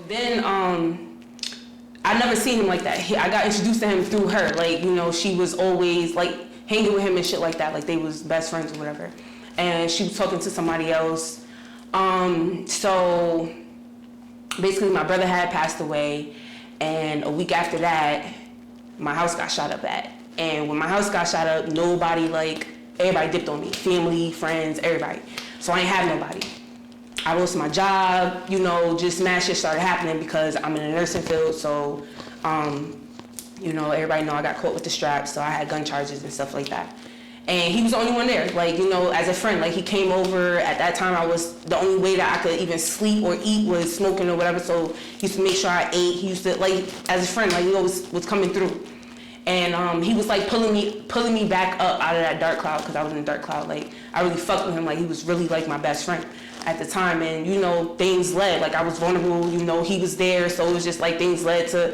then I never seen him like that. I got introduced to him through her. Like, you know, she was always like hanging with him and shit like that. Like they was best friends or whatever. And she was talking to somebody else. So basically my brother had passed away, and a week after that, my house got shot up at. And when my house got shot up, everybody dipped on me. Family, friends, everybody. So I ain't have nobody. I lost my job, you know, just mad shit started happening because I'm in the nursing field. So, you know, everybody know I got caught with the straps, so I had gun charges and stuff like that. And he was the only one there, like, you know, as a friend. Like, he came over. At that time, the only way that I could even sleep or eat was smoking or whatever, so he used to make sure I ate. He used to, like, as a friend, like, he always was coming through. And he was, like, pulling me back up out of that dark cloud, because I was in a dark cloud. Like, I really fucked with him. Like, he was really, like, my best friend at the time. And, you know, things led. Like, I was vulnerable. You know, he was there, so it was just, like, things led to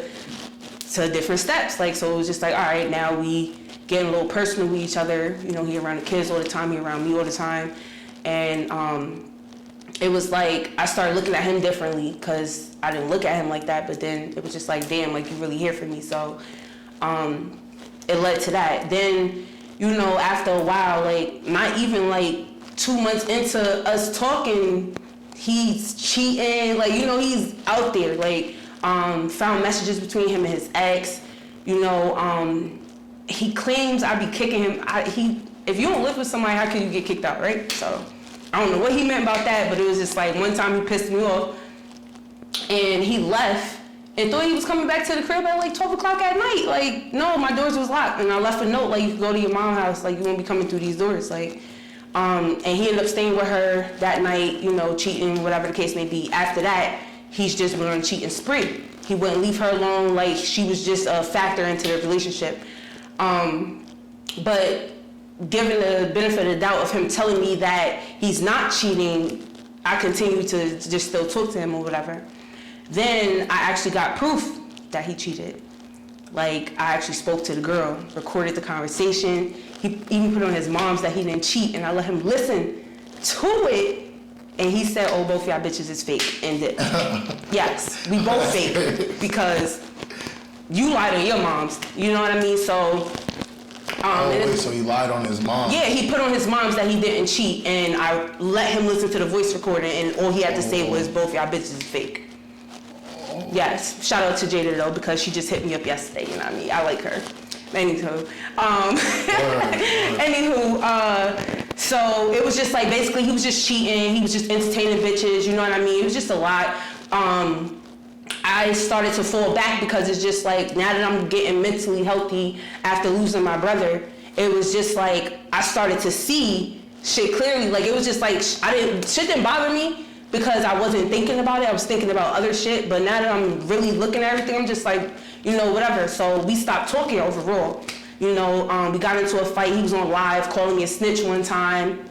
different steps. Like, so it was just like, all right, now we getting a little personal with each other. You know, he around the kids all the time, he around me all the time. And it was like, I started looking at him differently, because I didn't look at him like that, but then it was just like, damn, like, you really here for me. So it led to that. Then, you know, after a while, like, not even like 2 months into us talking, he's cheating. Like, you know, he's out there. Like, found messages between him and his ex. You know, he claims I be kicking him. If you don't live with somebody, how can you get kicked out, right? So I don't know what he meant about that, but it was just like one time he pissed me off, and he left and thought he was coming back to the crib at like 12 o'clock at night. Like, no, my doors was locked, and I left a note, like, you can go to your mom's house, like, you won't be coming through these doors. Like, and he ended up staying with her that night, you know, cheating, whatever the case may be. After that, he's just went on a cheating spree. He wouldn't leave her alone. Like, she was just a factor into the relationship. But given the benefit of the doubt of him telling me that he's not cheating, I continue to just still talk to him or whatever. Then I actually got proof that he cheated. Like, I actually spoke to the girl, recorded the conversation. He even put on his mom's that he didn't cheat, and I let him listen to it. And he said, oh, both y'all bitches is fake. And yes, we both fake, because you lied on your moms. You know what I mean? So, so he lied on his mom. Yeah, he put on his mom's that he didn't cheat, and I let him listen to the voice recording, and all he had to say was, both y'all bitches is fake. Yes, shout out to Jada though, because she just hit me up yesterday, you know what I mean? I like her. Anywho, so it was just like, basically he was just cheating, he was just entertaining bitches, you know what I mean? It was just a lot. I started to fall back, because it's just like, now that I'm getting mentally healthy after losing my brother, it was just like, I started to see shit clearly. Like, it was just like, shit didn't bother me, because I wasn't thinking about it. I was thinking about other shit. But now that I'm really looking at everything, I'm just like, you know, whatever. So we stopped talking overall. You know, we got into a fight. He was on live calling me a snitch one time,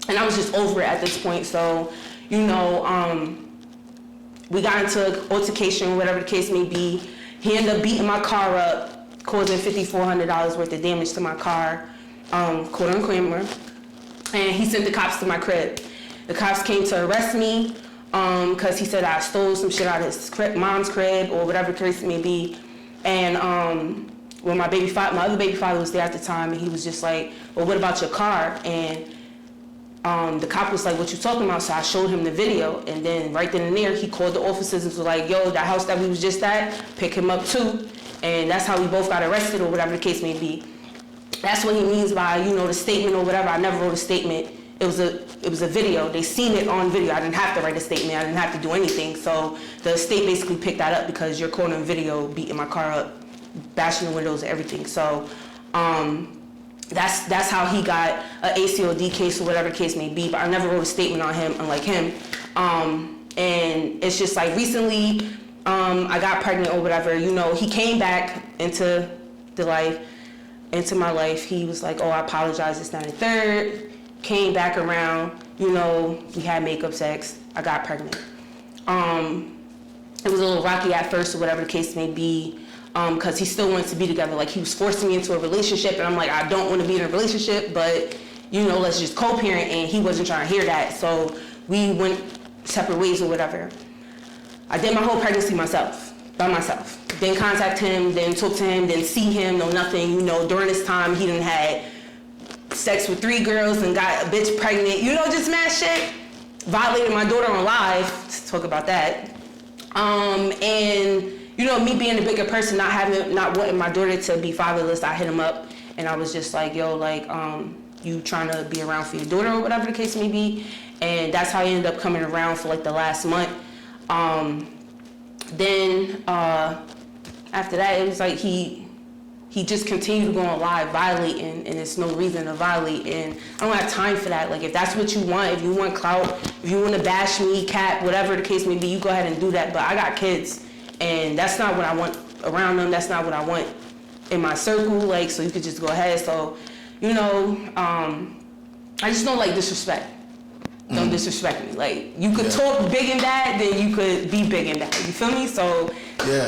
and I was just over it at this point. So, you know, we got into an altercation, whatever the case may be. He ended up beating my car up, causing $5,400 worth of damage to my car, caught on camera. And he sent the cops to my crib. The cops came to arrest me because he said I stole some shit out of his mom's crib or whatever the case may be. And when my other baby father was there at the time, and he was just like, well, what about your car? And the cop was like, what you talking about? So I showed him the video, and then right then and there, he called the officers and was like, yo, that house that we was just at, pick him up too. And that's how we both got arrested or whatever the case may be. That's what he means by, you know, the statement or whatever. I never wrote a statement. It was a video. They seen it on video. I didn't have to write a statement. I didn't have to do anything. So the state basically picked that up, because you're caught on video beating my car up, bashing the windows and everything. So that's how he got an ACOD case or whatever the case may be. But I never wrote a statement on him, unlike him. And it's just like recently I got pregnant or whatever. You know, he came back into my life. He was like, oh, I apologize, this, that, and the third. Came back around, you know, we had makeup sex, I got pregnant. It was a little rocky at first or whatever the case may be, because he still wanted to be together. Like, he was forcing me into a relationship, and I'm like, I don't want to be in a relationship, but, you know, let's just co-parent, and he wasn't trying to hear that, so we went separate ways or whatever. I did my whole pregnancy by myself. Didn't contact him, didn't talk to him, didn't see him, no nothing. You know, during this time, he done had sex with 3 girls and got a bitch pregnant. You know, just mad shit. Violated my daughter on live. Let's talk about that. And you know, me being a bigger person, not wanting my daughter to be fatherless, I hit him up and I was just like, yo, like, you trying to be around for your daughter or whatever the case may be. And that's how he ended up coming around for like the last month. Then after that, it was like he just continued to go on live violating, and there's no reason to violate, and I don't have time for that. Like, if that's what you want, if you want clout, if you want to bash me, cap, whatever the case may be, you go ahead and do that. But I got kids, and that's not what I want around them. That's not what I want in my circle. Like, so you could just go ahead. So, you know, I just don't like disrespect. Don't disrespect me. Like, you could talk big and bad, then you could be big and bad. You feel me? So,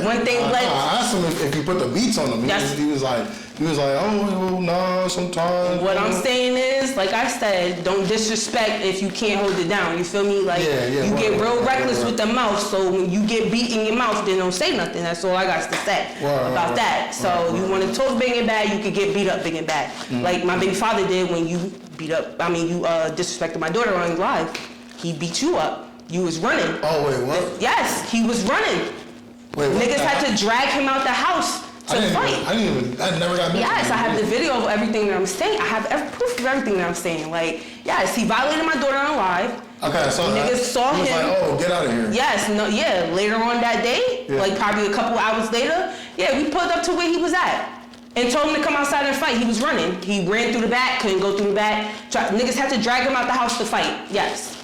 one thing I asked him if you put the beats on him. He was like, oh, no, sometimes. What I'm saying is, like I said, don't disrespect if you can't hold it down. You feel me? Like, you get real reckless with the mouth, so when you get beat in your mouth, then don't say nothing. That's all I got to say about that. So, you want to talk big and bad, you could get beat up big and bad. Like my baby father did when you disrespected my daughter on live. He beat you up. You was running. Oh, wait, what? Yes, he was running. Wait, what? Niggas had to drag him out the house to fight. I never got. Yes, I have the video of everything that I'm saying. I have proof of everything that I'm saying. Like, yes, he violated my daughter on live. Okay, I saw that. Niggas saw him. He was like, oh, get out of here. Yes, later on that day, like probably a couple hours later, we pulled up to where he was at. And told him to come outside and fight. He was running. He ran through the back, couldn't go through the back. Niggas had to drag him out the house to fight. Yes,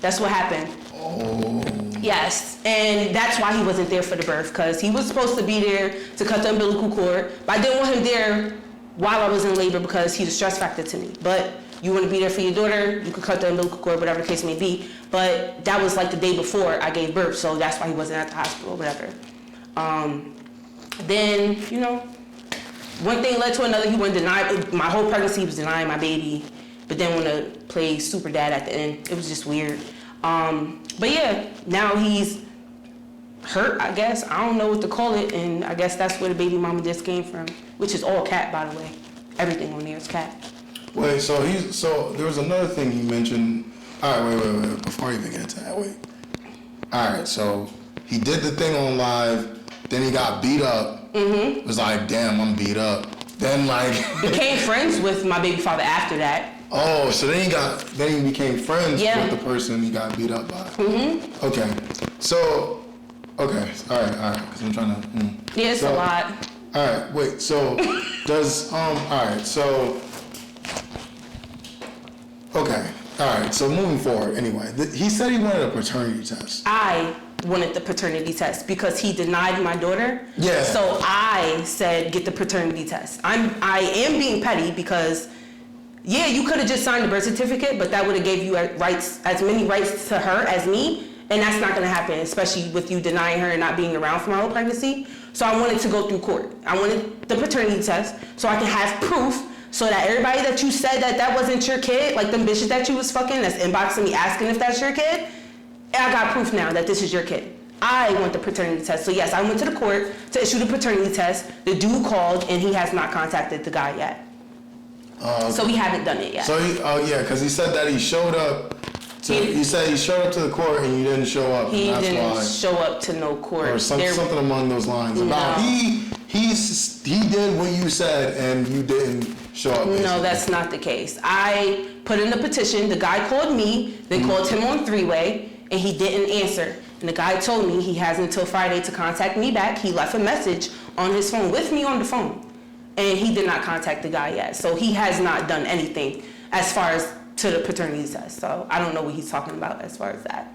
that's what happened. Oh. Yes, and that's why he wasn't there for the birth, because he was supposed to be there to cut the umbilical cord, but I didn't want him there while I was in labor because he's a stress factor to me. But you want to be there for your daughter, you could cut the umbilical cord, whatever the case may be. But that was like the day before I gave birth, so that's why he wasn't at the hospital or whatever. Then, you know, one thing led to another. He wouldn't deny, my whole pregnancy he was denying my baby, but then want to play super dad at the end. It was just weird. But yeah, now he's hurt, I guess. I don't know what to call it, and I guess that's where the baby mama just came from, which is all cat, by the way. Everything on there is cat. Wait, so there was another thing he mentioned. All right, wait. Before I even get to that, wait. All right, so he did the thing on live. Then he got beat up. It was like, damn, I'm beat up. Then like became friends with my baby father after that. Oh, so then he became friends with the person he got beat up by. Okay. So, okay. All right. Because I'm trying to. Yeah, it's a lot. All right. Wait. So does all right. So. Okay. All right. So moving forward, anyway, he said he wanted a paternity test. I wanted the paternity test because he denied my daughter. Yeah. So I said, get the paternity test. I am being petty because, yeah, you could have just signed the birth certificate, but that would have gave you as many rights to her as me, and that's not going to happen, especially with you denying her and not being around for my whole pregnancy. So I wanted to go through court. I wanted the paternity test so I can have proof so that everybody that you said that wasn't your kid, like them bitches that you was fucking that's inboxing me asking if that's your kid, I got proof now that this is your kid. I want the paternity test. So yes, I went to the court to issue the paternity test. The dude called and he has not contacted the guy yet. Okay. So we haven't done it yet. So because he said that he showed up. He said he showed up to the court and you didn't show up. He didn't show up to no court. Or something along those lines. About he did what you said and you didn't show up. Basically. No, that's not the case. I put in a petition. The guy called me. They called him on three-way. And he didn't answer. And the guy told me he has until Friday to contact me back. He left a message on his phone with me on the phone. And he did not contact the guy yet. So he has not done anything as far as to the paternity test. So I don't know what he's talking about as far as that.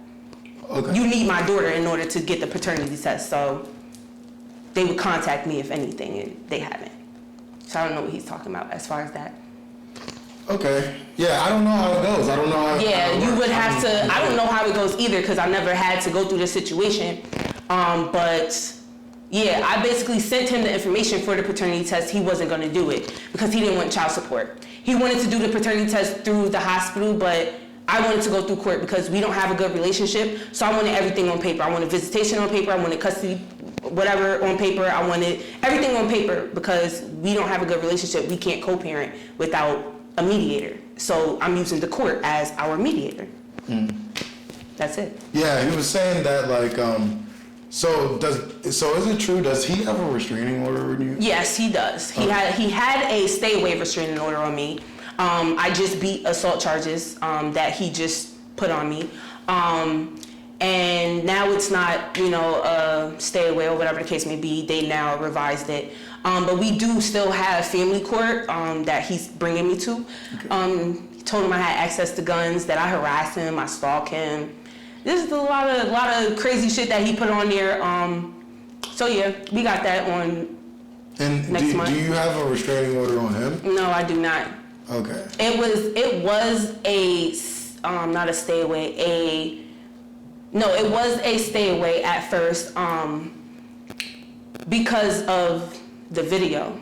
Okay. You need my daughter in order to get the paternity test. So they would contact me if anything, and they haven't. So I don't know what he's talking about as far as that. Okay. Yeah, I don't know how it goes. I don't know how. Yeah, you would have to. I don't know how it goes either because I never had to go through this situation. But yeah, I basically sent him the information for the paternity test. He wasn't going to do it because he didn't want child support. He wanted to do the paternity test through the hospital, but I wanted to go through court because we don't have a good relationship. So I wanted everything on paper. I wanted visitation on paper. I wanted custody, whatever on paper. I wanted everything on paper because we don't have a good relationship. We can't co-parent without a mediator. So I'm using the court as our mediator. That's it. Yeah, he was saying that like, so is it true? Does he have a restraining order on you? Yes, he does. He had a stay away restraining order on me. I just beat assault charges that he just put on me. And now it's not, stay away or whatever the case may be. They now revised it. But we do still have family court that he's bringing me to. Okay. He told him I had access to guns, that I harass him, I stalk him. This is a lot of crazy shit that he put on there. So yeah, we got that on next month. Do you have a restraining order on him? No, I do not. Okay. It was a not a stay away, it was a stay away at first because of the video.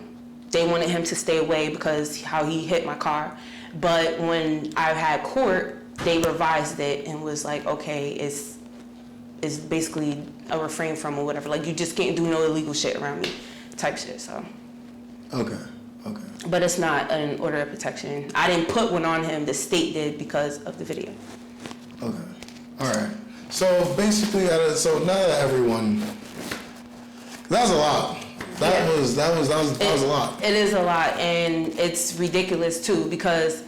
They wanted him to stay away because how he hit my car. But when I had court, they revised it and was like, okay, it's basically a refrain from or whatever. Like, you just can't do no illegal shit around me type shit, so. Okay. But it's not an order of protection. I didn't put one on him, the state did because of the video. Okay, all right. So basically, so now that everyone, that was a lot. That was a lot. It is a lot, and it's ridiculous too, because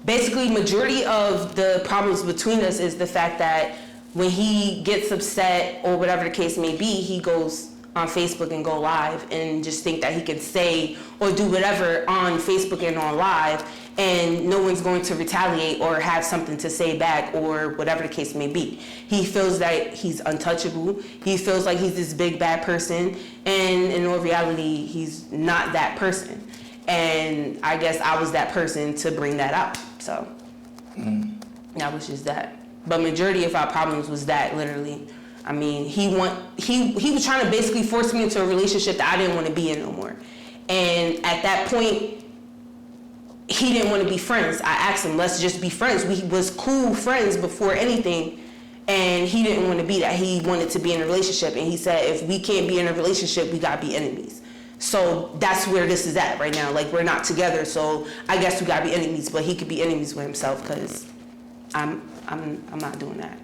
basically majority of the problems between us is the fact that when he gets upset or whatever the case may be, he goes on Facebook and go live and just think that he can say or do whatever on Facebook and on live, and no one's going to retaliate or have something to say back or whatever the case may be. He feels that he's untouchable. He feels like he's this big bad person, and in all reality, he's not that person. And I guess I was that person to bring that out. So that was just that. But majority of our problems was that, literally. I mean, he was trying to basically force me into a relationship that I didn't want to be in no more. And at that point, he didn't want to be friends. I asked him, let's just be friends. We was cool friends before anything, and he didn't want to be that. He wanted to be in a relationship, and he said, if we can't be in a relationship, we gotta be enemies. So that's where this is at right now. Like, we're not together, so I guess we gotta be enemies. But he could be enemies with himself, because I'm not doing that.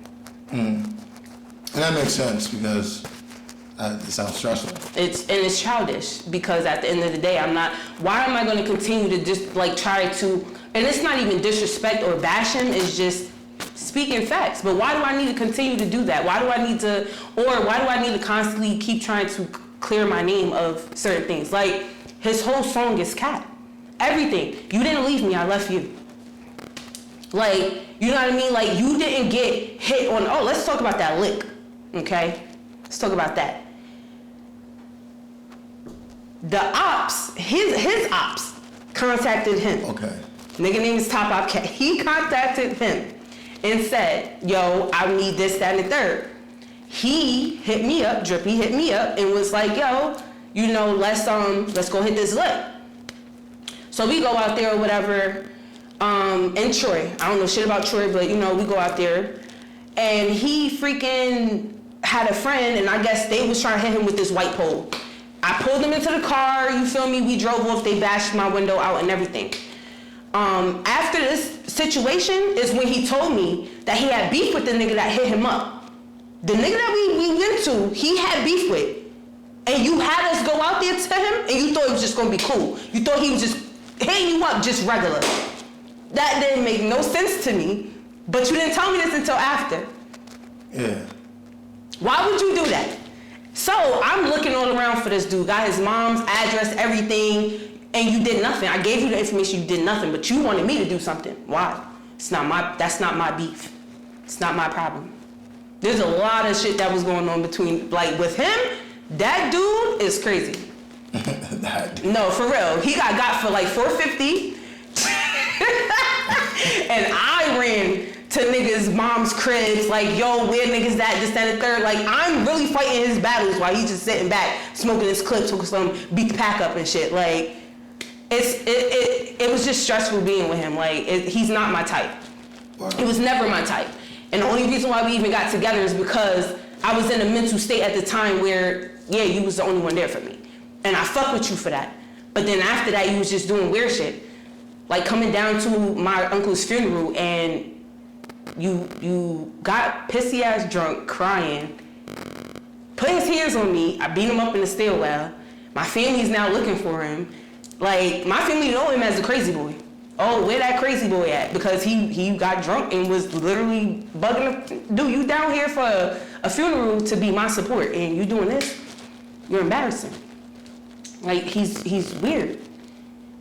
And that makes sense, because it sounds stressful. It's childish, because at the end of the day, why am I going to continue to just like try to, and it's not even disrespect or bash him, it's just speaking facts. But why do I need to continue to do that? Why do I need to constantly keep trying to clear my name of certain things? Like, his whole song is cap. Everything. You didn't leave me, I left you. Like, you know what I mean? Like, you didn't get hit on, let's talk about that lick. Okay? Let's talk about that. The ops, his ops contacted him. Okay. Nigga name is Top Op Cat. He contacted him and said, yo, I need this, that, and the third. He hit me up, Drippy hit me up and was like, yo, let's go hit this lick. So we go out there or whatever, in Troy. I don't know shit about Troy, but we go out there. And he freaking had a friend, and I guess they was trying to hit him with this white pole. I pulled him into the car, you feel me? We drove off, they bashed my window out and everything. After this situation is when he told me that he had beef with the nigga that hit him up. The nigga that we went to, he had beef with. And you had us go out there to him, and you thought it was just gonna be cool. You thought he was just hitting you up just regular. That didn't make no sense to me, but you didn't tell me this until after. Yeah. Why would you do that? So I'm looking all around for this dude, got his mom's address, everything, and you did nothing. I gave you the information, you did nothing, but you wanted me to do something. Why? That's not my beef. It's not my problem. There's a lot of shit that was going on between, like, with him, that dude is crazy. No, for real. He got for like $450. And I ran to niggas' mom's cribs, like, yo, where niggas that, this, that, and the third. Like, I'm really fighting his battles while he's just sitting back, smoking his clips, took some, beat the pack up and shit. Like, it was just stressful being with him. Like, he's not my type. Wow. It was never my type. And the only reason why we even got together is because I was in a mental state at the time where, yeah, you was the only one there for me. And I fuck with you for that. But then after that, you was just doing weird shit. Like coming down to my uncle's funeral and you got pissy ass drunk, crying, put his hands on me. I beat him up in the stairwell. My family's now looking for him. Like, my family know him as the crazy boy. Oh, where that crazy boy at? Because he got drunk and was literally bugging. Dude, you down here for a funeral to be my support, and you doing this? You're embarrassing. Like, he's weird.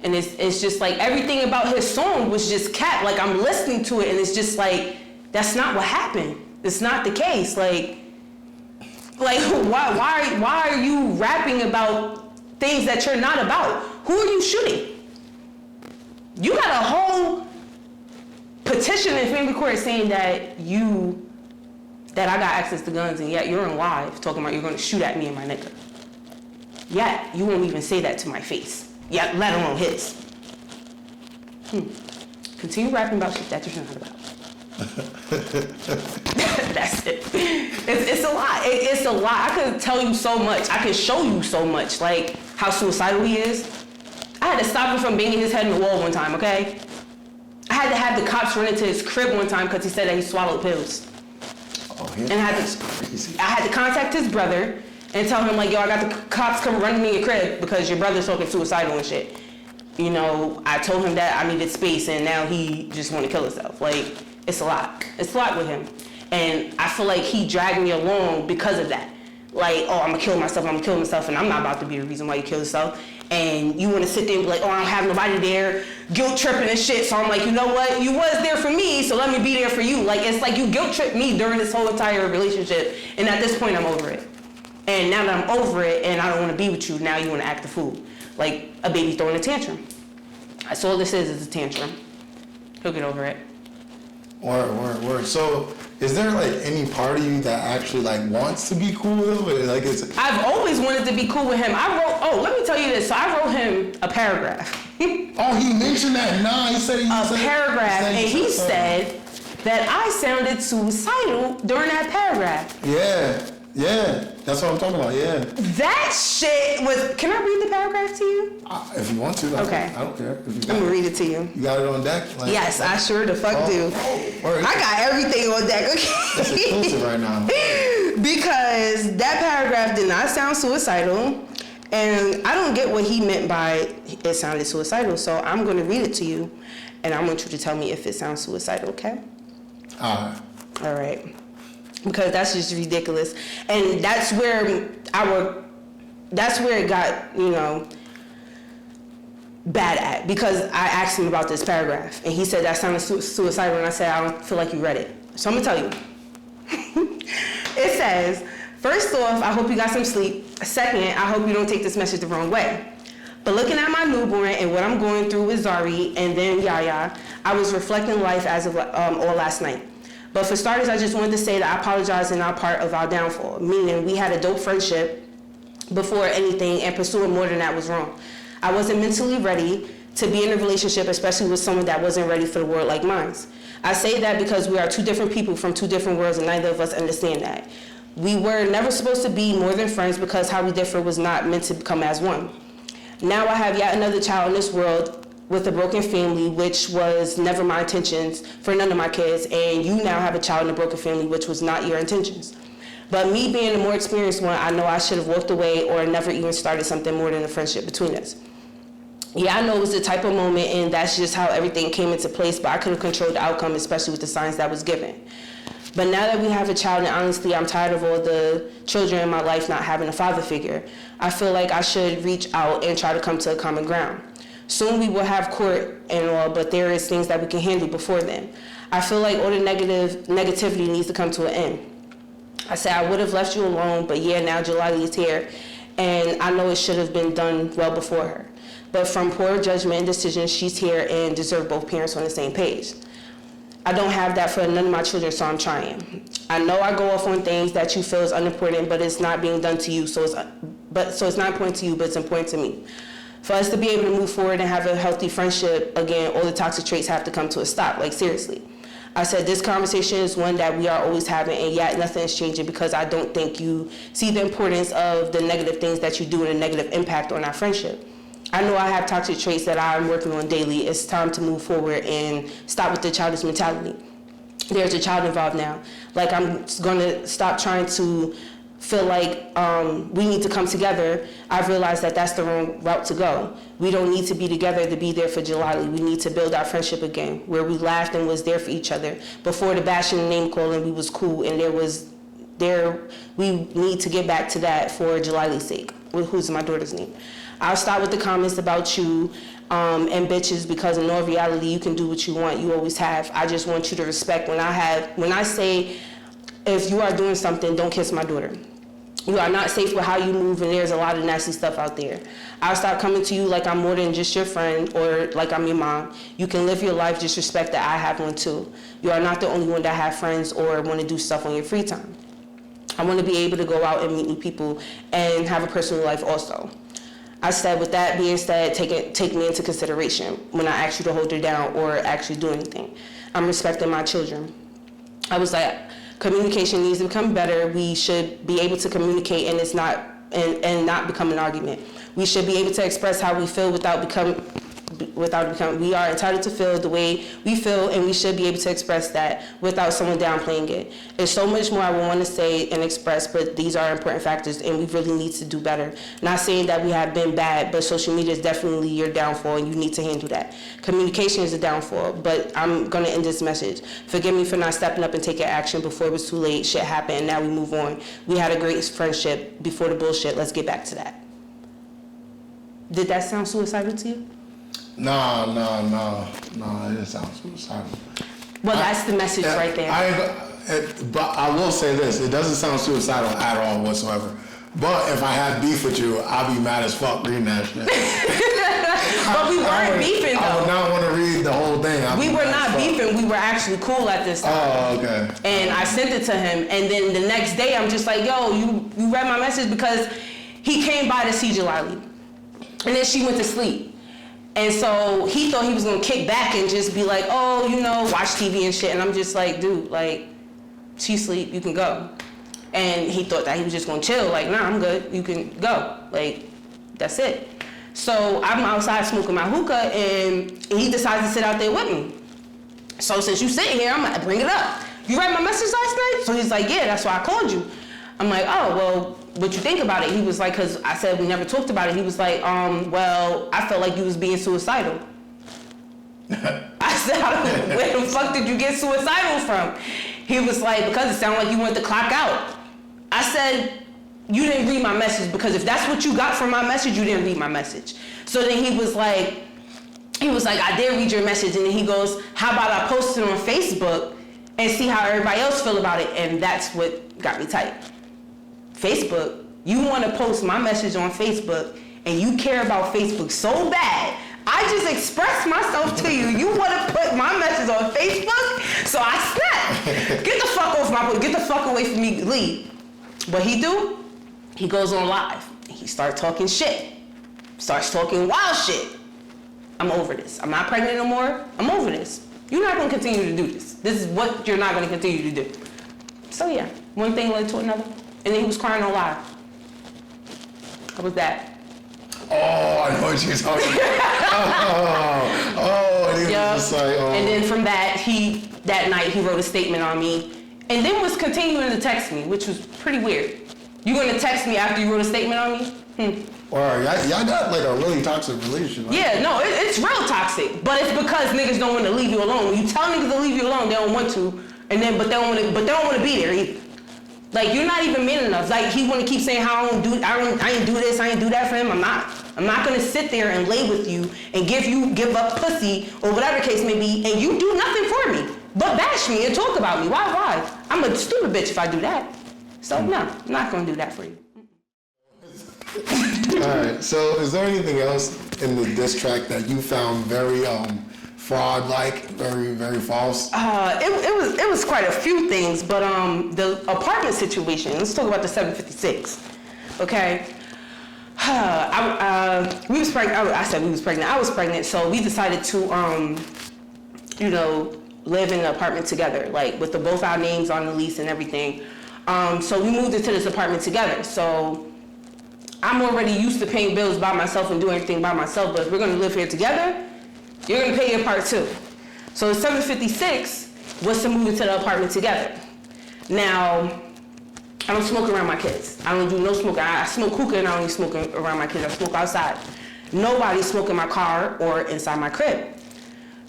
And it's just like everything about his song was just cap. Like, I'm listening to it and it's just like, that's not what happened. It's not the case. Like why are you rapping about things that you're not about? Who are you shooting? You got a whole petition in family court saying that I got access to guns, and yet you're in live talking about you're gonna shoot at me and my nigga. Yet you won't even say that to my face. Yet let alone his. Continue rapping about shit that you're not about. That's it. It's a lot. It's a lot. I could tell you so much. I could show you so much, like how suicidal he is. I had to stop him from banging his head in the wall one time, okay? I had to have the cops run into his crib one time because he said that he swallowed pills. Oh, yeah. And I had to contact his brother and tell him, like, yo, I got the cops come running in your crib because your brother's talking suicidal and shit. You know, I told him that I needed space and now he just want to kill himself. Like, it's a lot. It's a lot with him. And I feel like he dragged me along because of that. Like, oh, I'm gonna kill myself, and I'm not about to be the reason why you kill yourself. And you wanna sit there and be like, oh, I don't have nobody there, guilt tripping and shit. So I'm like, you know what? You was there for me, so let me be there for you. Like, it's like you guilt tripped me during this whole entire relationship. And at this point, I'm over it. And now that I'm over it and I don't wanna be with you, now you wanna act a fool. Like a baby throwing a tantrum. That's all this is a tantrum. He'll get over it. Word. So, is there like any part of you that actually like wants to be cool with him? Like, I've always wanted to be cool with him. Let me tell you this. So I wrote him a paragraph. Oh, he mentioned that. Nah, he said paragraph, and he said that I sounded suicidal during that paragraph. Yeah, that's what I'm talking about. Yeah. That shit was. Can I read the paragraph to you? If you want to. Okay. I don't care. I'm gonna read it to you. You got it on deck? Like, yes, I sure the fuck do. I got everything on deck. Okay. It's exclusive right now. Because that paragraph did not sound suicidal, and I don't get what he meant by it sounded suicidal. So I'm gonna read it to you, and I want you to tell me if it sounds suicidal. Okay. All right. Because that's just ridiculous, and that's where it got, you know, bad at, because I asked him about this paragraph and he said that sounded suicidal, and I said I don't feel like you read it, so I'm gonna tell you. It says, first off, I hope you got some sleep. Second, I hope you don't take this message the wrong way, but looking at my newborn and what I'm going through with Zari and then Yaya, I was reflecting life as of all last night. But for starters, I just wanted to say that I apologize in our part of our downfall, meaning we had a dope friendship before anything, and pursuing more than that was wrong. I wasn't mentally ready to be in a relationship, especially with someone that wasn't ready for the world like mine. I say that because we are two different people from two different worlds, and neither of us understand that. We were never supposed to be more than friends because how we differ was not meant to become as one. Now I have yet another child in this world with a broken family, which was never my intentions for none of my kids, and you now have a child in a broken family, which was not your intentions. But me being the more experienced one, I know I should have walked away or never even started something more than a friendship between us. Yeah, I know it was the type of moment, and that's just how everything came into place, but I could have controlled the outcome, especially with the signs that was given. But now that we have a child, and honestly, I'm tired of all the children in my life not having a father figure, I feel like I should reach out and try to come to a common ground. Soon we will have court and all, but there is things that we can handle before then. I feel like all the negativity needs to come to an end. I said I would have left you alone, but yeah, now Jalali is here, and I know it should have been done well before her. But from poor judgment and decision, she's here and deserves both parents on the same page. I don't have that for none of my children, so I'm trying. I know I go off on things that you feel is unimportant, but it's not being done to you, so it's not important to you, but it's important to me. For us to be able to move forward and have a healthy friendship, again, all the toxic traits have to come to a stop, like seriously. I said, this conversation is one that we are always having, and yet nothing is changing because I don't think you see the importance of the negative things that you do and the negative impact on our friendship. I know I have toxic traits that I'm working on daily. It's time to move forward and stop with the childish mentality. There's a child involved now. Like, I'm going to stop trying to feel like we need to come together. I've realized that that's the wrong route to go. We don't need to be together to be there for Jalali. We need to build our friendship again, where we laughed and was there for each other. Before the bashing and name calling, we was cool, and we need to get back to that for Jalali's sake, who's my daughter's name. I'll start with the comments about you and bitches, because in all reality, you can do what you want. You always have. I just want you to respect when I say, if you are doing something, don't kiss my daughter. You are not safe with how you move, and there's a lot of nasty stuff out there. I'll start coming to you like I'm more than just your friend or like I'm your mom. You can live your life, just respect that I have one too. You are not the only one that have friends or want to do stuff on your free time. I want to be able to go out and meet new people and have a personal life also. I said, with that being said, take me into consideration when I ask you to hold her down or actually do anything. I'm respecting my children. I was like, communication needs to become better. We should be able to communicate and it's not not become an argument. We should be able to express how we feel without becoming. We are entitled to feel the way we feel, and we should be able to express that without someone downplaying it. There's so much more I would want to say and express, but these are important factors, and we really need to do better. Not saying that we have been bad, but social media is definitely your downfall, and you need to handle that. Communication is a downfall, but I'm going to end this message. Forgive me for not stepping up and taking action before it was too late. Shit happened, and now we move on. We had a great friendship before the bullshit. Let's get back to that. Did that sound suicidal to you? No, it didn't sound suicidal. Well, that's the message right there. But I will say this, it doesn't sound suicidal at all whatsoever. But if I had beef with you, I'd be mad as fuck reading that shit. But we weren't beefing, though. I would not want to read the whole thing. We were not beefing. We were actually cool at this time. Oh, okay. And I sent it to him. And then the next day, I'm just like, yo, you read my message? Because he came by to see Jalali. And then she went to sleep. And so he thought he was going to kick back and just be like, oh, watch TV and shit. And I'm just like, dude, like, she sleep, you can go. And he thought that he was just going to chill. Like, nah, I'm good. You can go. Like, that's it. So I'm outside smoking my hookah, and he decides to sit out there with me. So since you sitting here, I'm going to bring it up. You read my message last night? So he's like, yeah, that's why I called you. I'm like, oh, well, what you think about it? He was like, because I said we never talked about it. He was like, well, I felt like you was being suicidal. I said, where the fuck did you get suicidal from? He was like, because it sounded like you wanted to clock out. I said, you didn't read my message, because if that's what you got from my message, you didn't read my message. So then he was like, I did read your message. And then he goes, how about I post it on Facebook and see how everybody else feel about it? And that's what got me tight. Facebook, you want to post my message on Facebook, and you care about Facebook so bad. I just expressed myself to you. You want to put my message on Facebook? So I snapped. Get the fuck off my, get the fuck away from me, leave. What he do? He goes on live. He starts talking shit. Starts talking wild shit. I'm over this. I'm not pregnant no more. I'm over this. You're not going to continue to do this. This is what you're not going to continue to do. So yeah, one thing led to another. And then he was crying on live. How was that? Oh, I know what you're talking about. And he was just like, oh. And then from that night, he wrote a statement on me, and then was continuing to text me, which was pretty weird. You gonna text me after you wrote a statement on me? Or y'all got like a really toxic relationship. Right? Yeah, no, it's real toxic, but it's because niggas don't want to leave you alone. When you tell niggas to leave you alone, they don't want to, but they don't want to be there either. Like, you're not even man enough. Like, he want to keep saying how I ain't do this, I ain't do that for him. I'm not gonna sit there and lay with you and give up pussy or whatever the case may be, and you do nothing for me but bash me and talk about me. Why? I'm a stupid bitch if I do that. So no, I'm not gonna do that for you. All right. So, is there anything else in the diss track that you found very fraud-like, very, very false? It was quite a few things, but the apartment situation. Let's talk about the 756. Okay. We was pregnant. I said we was pregnant. I was pregnant, so we decided to live in the apartment together, like with both our names on the lease and everything. So we moved into this apartment together. So I'm already used to paying bills by myself and doing everything by myself, but if we're gonna live here together, you're gonna pay your part too. So $756 was to move into the apartment together. Now, I don't smoke around my kids. I don't do no smoking. I smoke hookah and I don't even smoke around my kids. I smoke outside. Nobody smoke in my car or inside my crib.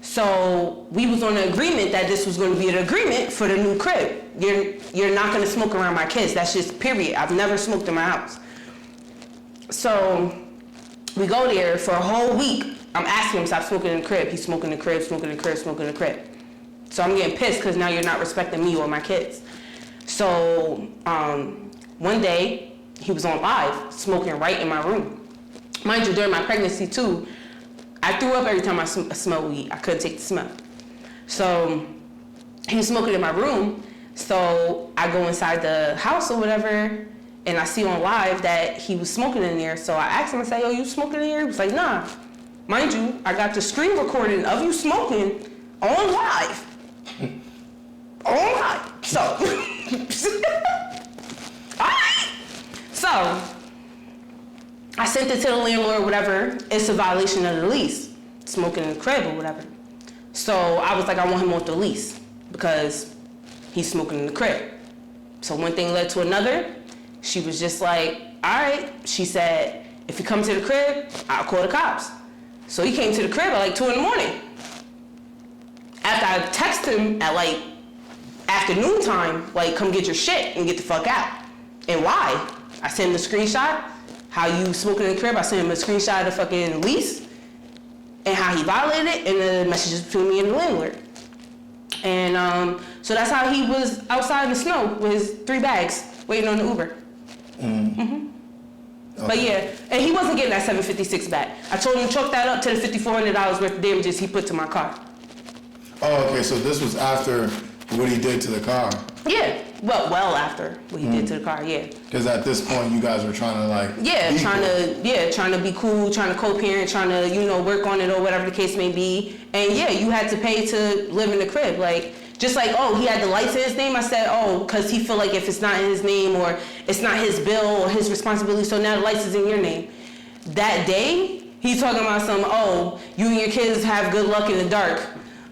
So we was on an agreement that this was going to be an agreement for the new crib. You're not going to smoke around my kids. That's just period. I've never smoked in my house. So we go there for a whole week. I'm asking him to stop smoking in the crib. He's smoking in the crib, smoking in the crib, smoking in the crib. So I'm getting pissed because now you're not respecting me or my kids. So one day he was on live smoking right in my room. Mind you, during my pregnancy too, I threw up every time I smelled weed. I couldn't take the smell. So he was smoking in my room. So I go inside the house or whatever, and I see on live that he was smoking in there. So I asked him, I said, yo, you smoking in here? He was like, nah. Mind you, I got the screen recording of you smoking on live. On live. So, alright. So, I sent it to the landlord or whatever. It's a violation of the lease, smoking in the crib or whatever. So I was like, I want him off the lease because he's smoking in the crib. So one thing led to another. She was just like, all right. She said, if you come to the crib, I'll call the cops. So he came to the crib at like 2 in the morning. After I texted him at like afternoon time, like come get your shit and get the fuck out. And why? I sent him the screenshot. How you smoking in the crib, I sent him a screenshot of the fucking lease and how he violated it and the messages between me and the landlord. And so that's how he was outside in the snow with his 3 bags waiting on the Uber. Okay. But yeah, and he wasn't getting that $756 back. I told him to chalk that up to the $5,400 worth of damages he put to my car. Oh, okay, so this was after what he did to the car. Yeah, well after what he did to the car, yeah. Because at this point, you guys were trying to like... trying to be cool, trying to co-parent, trying to, work on it or whatever the case may be. And yeah, you had to pay to live in the crib. Like, just like, oh, he had the lights in his name. I said, oh, because he feel like if it's not in his name or it's not his bill or his responsibility, so now the lights is in your name. That day, he's talking about you and your kids have good luck in the dark.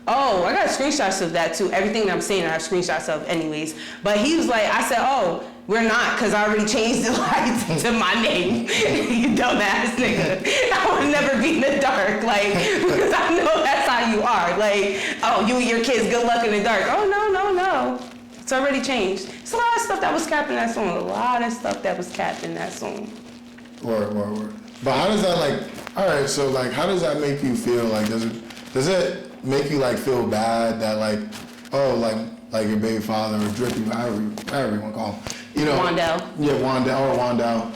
Oh, I got screenshots of that too. Everything that I'm saying I have screenshots of anyways. But he was like, I said, oh, we're not, because I already changed the lights to my name. You dumbass nigga. I would never be in the dark, like, because I know that's how you are. Like, oh, you and your kids, good luck in the dark. Oh, no. It's already changed. It's a lot of stuff that was capped in that song. Word. But how does that, like, all right, so, like, how does that make you feel? Like, does it make you, like, feel bad that, like, oh, like your baby father or Drippy, however you want to call him, Wandell. Yeah, Wandell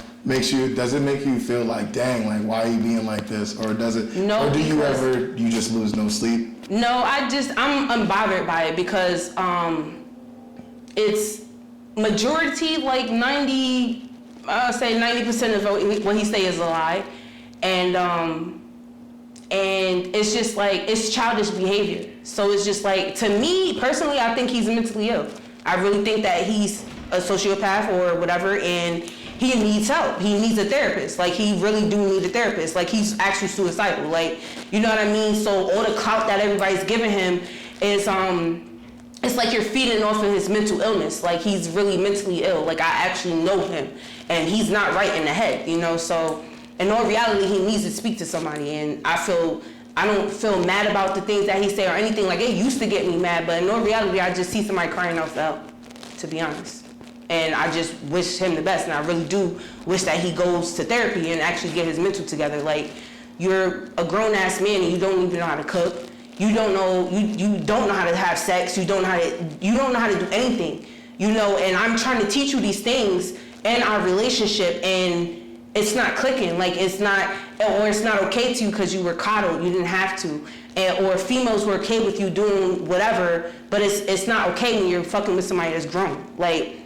does it make you feel like, dang, like, why are you being like this? Or does it, no, or do you just lose no sleep? No, I'm unbothered by it because it's majority, like 90% of what he say is a lie. And it's just like, it's childish behavior. So it's just like, to me, personally, I think he's mentally ill. I really think that he's a sociopath or whatever, and he needs help. He needs a therapist. Like, he really do need a therapist. Like, he's actually suicidal. Like, you know what I mean? So all the clout that everybody's giving him is, it's like you're feeding off of his mental illness. Like, he's really mentally ill. Like, I actually know him, and he's not right in the head, So in all reality, he needs to speak to somebody, and I don't feel mad about the things that he say or anything. Like, it used to get me mad, but in all reality, I just see somebody crying out for help, to be honest. And I just wish him the best, and I really do wish that he goes to therapy and actually get his mental together. Like, you're a grown-ass man and you don't even know how to cook. You don't know how to have sex. You don't know how to do anything. And I'm trying to teach you these things in our relationship, and it's not clicking. Like, it's not okay to you because you were coddled. You didn't have to. Or females were okay with you doing whatever, but it's not okay when you're fucking with somebody that's grown. Like,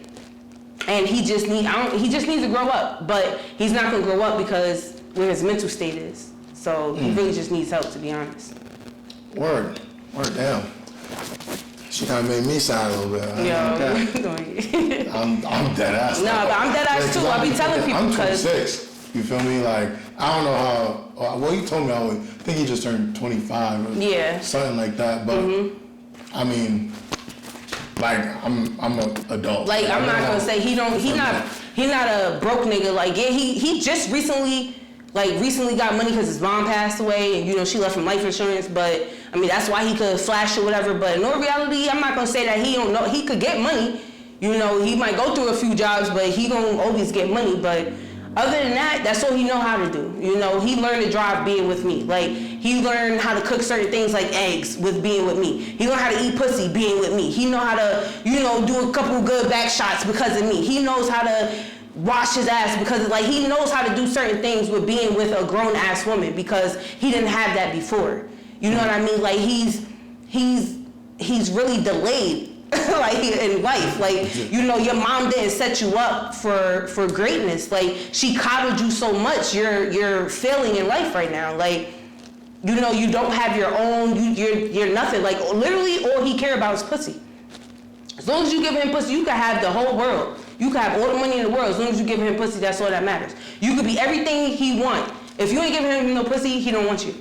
and he just needs to grow up, but he's not gonna grow up because where his mental state is. So he really just needs help, to be honest. Word down. She kind of made me sad a little bit. I'm dead ass. No, but I'm dead ass too. I be telling people I'm because 26. You feel me? Like, I don't know how. Well, you told me I think he just turned 25 or something like that. But I mean, like, I'm an adult. Like, I'm not gonna say he not a broke nigga. Like, yeah, he just recently got money because his mom passed away, and she left him life insurance. But I mean, that's why he could flash or whatever. But in all reality, I'm not gonna say that he don't know. He could get money. He might go through a few jobs, but he gonna always get money. But other than that, that's all he know how to do. He learned to drive being with me. Like, he learned how to cook certain things like eggs with being with me. He learned how to eat pussy being with me. He know how to, do a couple good back shots because of me. He knows how to wash his ass because he knows how to do certain things with being with a grown ass woman because he didn't have that before. You know what I mean? Like, he's really delayed. Like, in life, your mom didn't set you up for greatness. Like, she coddled you so much, you're failing in life right now. Like, you don't have your own. You're nothing. Like, literally, all he care about is pussy. As long as you give him pussy, you can have the whole world. You can have all the money in the world. As long as you give him pussy, that's all that matters. You could be everything he want. If you ain't giving him no pussy, he don't want you.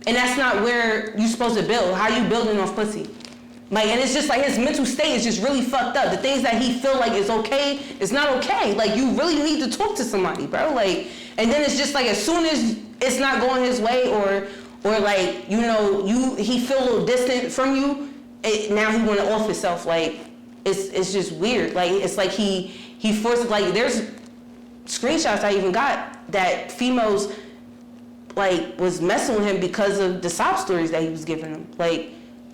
And that's not where you supposed to build. How you building off pussy? Like, and it's just like his mental state is just really fucked up. The things that he feel like is okay, it's not okay. Like, you really need to talk to somebody, bro. Like, and then it's just like, as soon as it's not going his way or like, he feel a little distant from you, now he want to off himself. Like, it's just weird. Like, it's like he forces, like, there's screenshots I even got that females, like, was messing with him because of the sob stories that he was giving them. Like,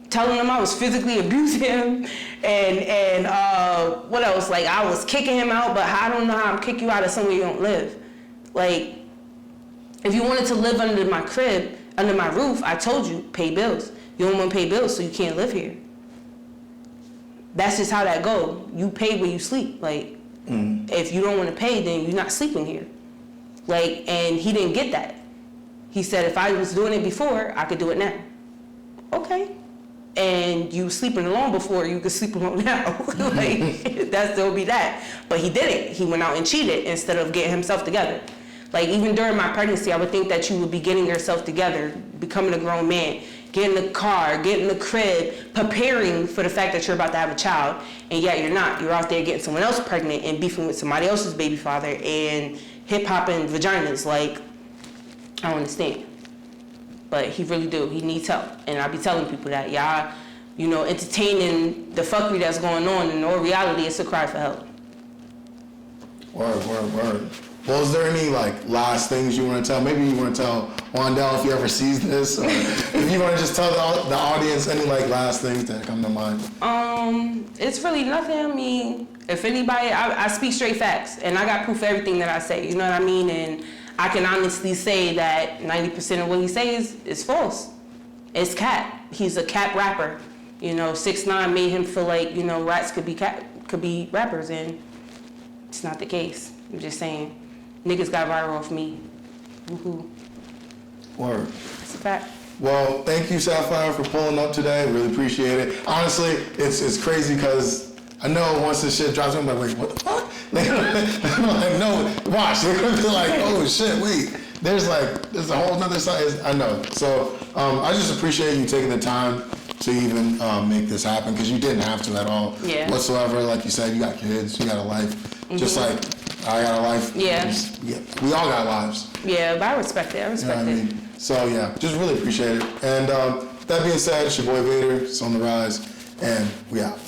telling him I was physically abusing him and what else? Like, I was kicking him out, but I don't know how to kick you out of somewhere you don't live. Like, if you wanted to live under my crib, under my roof, I told you, pay bills. You don't want to pay bills, so you can't live here. That's just how that go. You pay where you sleep. Like, if you don't want to pay, then you're not sleeping here. Like, and he didn't get that. He said, if I was doing it before, I could do it now. Okay. And you sleeping alone before, you could sleep alone now. Like, that still be that. But he didn't. He went out and cheated instead of getting himself together. Like, even during my pregnancy, I would think that you would be getting yourself together, becoming a grown man, getting a car, getting a crib, preparing for the fact that you're about to have a child, and yet you're not. You're out there getting someone else pregnant and beefing with somebody else's baby father and hip-hopping vaginas. Like, I don't understand. But he really do. He needs help. And I be telling people that, y'all, entertaining the fuckery that's going on, in all reality, it's a cry for help. Word. Well, is there any, like, last things you want to tell? Maybe you want to tell Wandell if he ever sees this, or if you want to just tell the audience any, like, last things that come to mind. It's really nothing. I mean, if anybody, I speak straight facts, and I got proof of everything that I say, you know what I mean? And I can honestly say that 90% of what he says is false. It's cap. He's a cap rapper. 6ix9ine made him feel like, rats could be rappers, and it's not the case. I'm just saying, niggas got viral off me. Woohoo. Word. It's a fact. Well, thank you, Sapfyre, for pulling up today. Really appreciate it. Honestly, it's crazy because I know once this shit drops, I'm like, wait, what the fuck? I'm like, no, watch. They're gonna be like, oh shit, wait. There's a whole nother side. I know. So I just appreciate you taking the time to even make this happen, because you didn't have to at all whatsoever. Like you said, you got kids, you got a life, just like I got a life. Yeah. We all got lives. Yeah, but I respect it. I respect it. Mean? So yeah, just really appreciate it. And that being said, it's your boy Vader. It's on the rise, and we out.